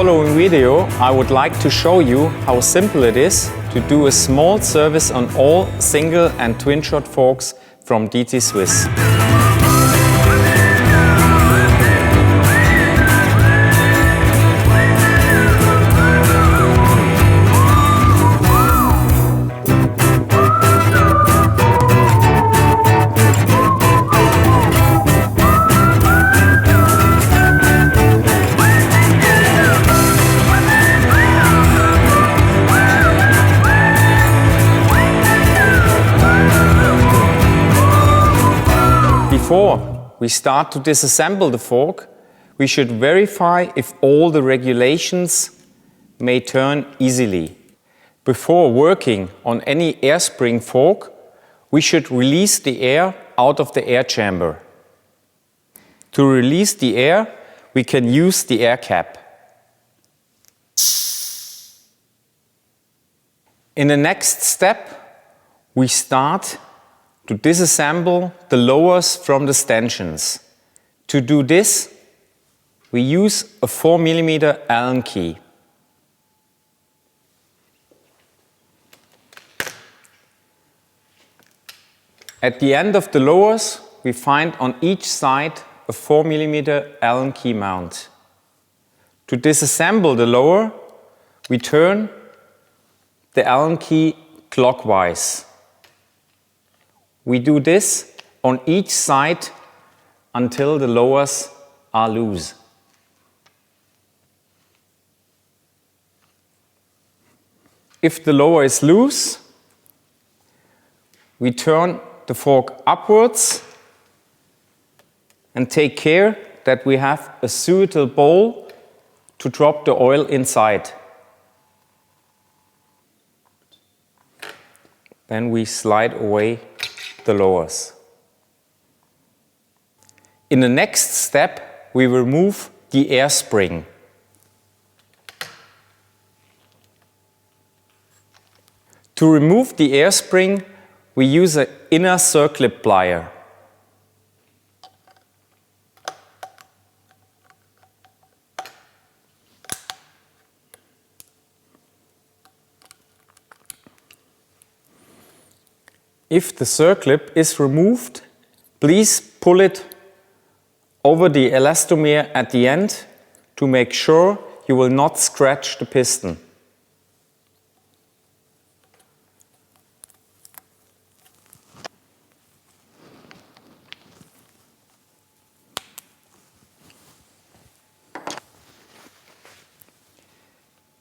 following video, I would like to show you how simple it is to do a small service on all single and twin shot forks from DTSwiss. Before we start to disassemble the fork, we should verify if all the regulations may turn easily. Before working on any air spring fork, we should release the air out of the air chamber. To release the air, we can use the air cap. In the next step, we start to disassemble the lowers from the stanchions. To do this, we use a 4 mm Allen key. At the end of the lowers, we find on each side a 4 mm Allen key mount. To disassemble the lower, we turn the Allen key clockwise. We do this on each side until the lowers are loose. If the lower is loose, we turn the fork upwards and take care that we have a suitable bowl to drop the oil inside. Then we slide away the lowers. In the next step, we remove the air spring. To remove the air spring, we use an inner circlip plier. If the circlip is removed, please pull it over the elastomer at the end to make sure you will not scratch the piston.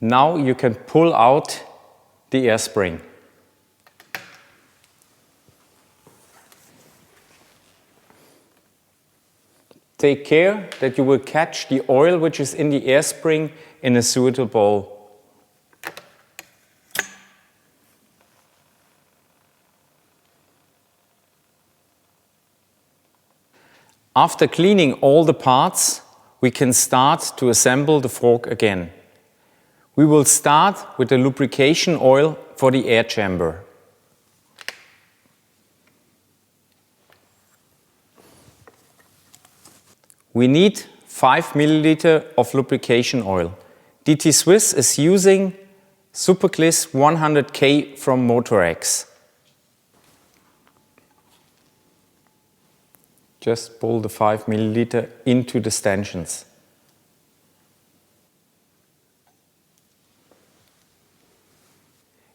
Now you can pull out the air spring. Take care that you will catch the oil which is in the air spring in a suitable bowl. After cleaning all the parts, we can start to assemble the fork again. We will start with the lubrication oil for the air chamber. We need 5 ml of lubrication oil. DTSwiss is using Supergliss 100K from Motorex. Just pull the 5 ml into the stanchions.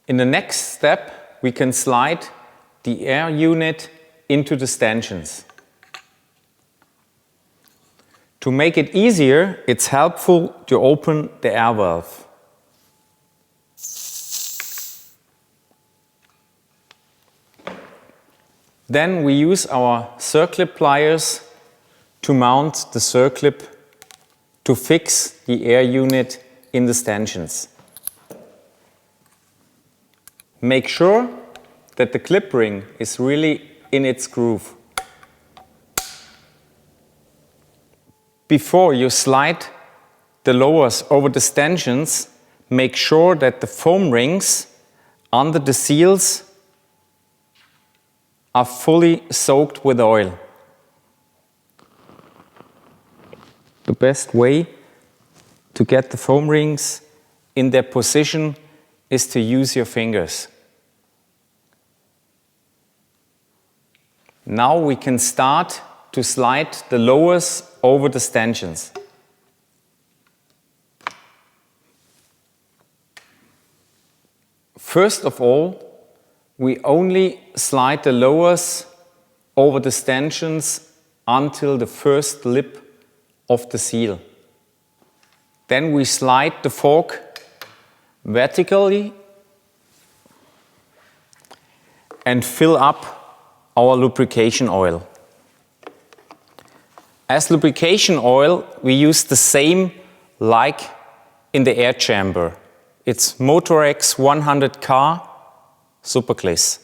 In the next step, we can slide the air unit into the stanchions. To make it easier, it's helpful to open the air valve. Then we use our circlip pliers to mount the circlip to fix the air unit in the stanchions. Make sure that the clip ring is really in its groove. Before you slide the lowers over the stanchions, make sure that the foam rings under the seals are fully soaked with oil. The best way to get the foam rings in their position is to use your fingers. Now we can start to slide the lowers over the stanchions. First of all, we only slide the lowers over the stanchions until the first lip of the seal. Then we slide the fork vertically and fill up our lubrication oil. As lubrication oil, we use the same like in the air chamber. It's Motorex 100K Supergliss.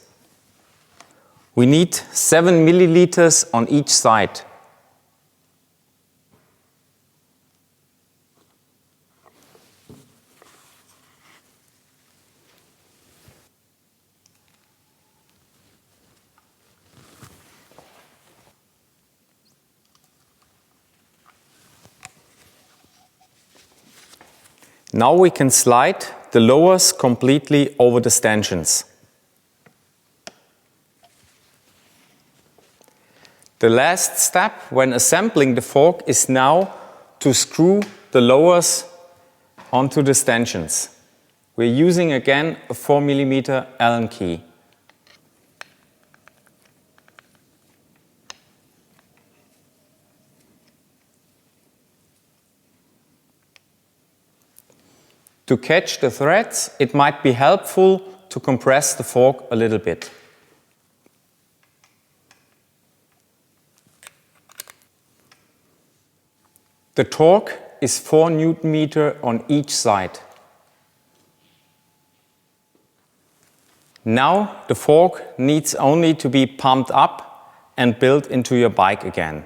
We need 7 milliliters on each side. Now we can slide the lowers completely over the stanchions. The last step when assembling the fork is now to screw the lowers onto the stanchions. We're using again a 4 mm Allen key. To catch the threads, it might be helpful to compress the fork a little bit. The torque is 4 Nm on each side. Now the fork needs only to be pumped up and built into your bike again.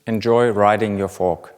Enjoy riding your fork.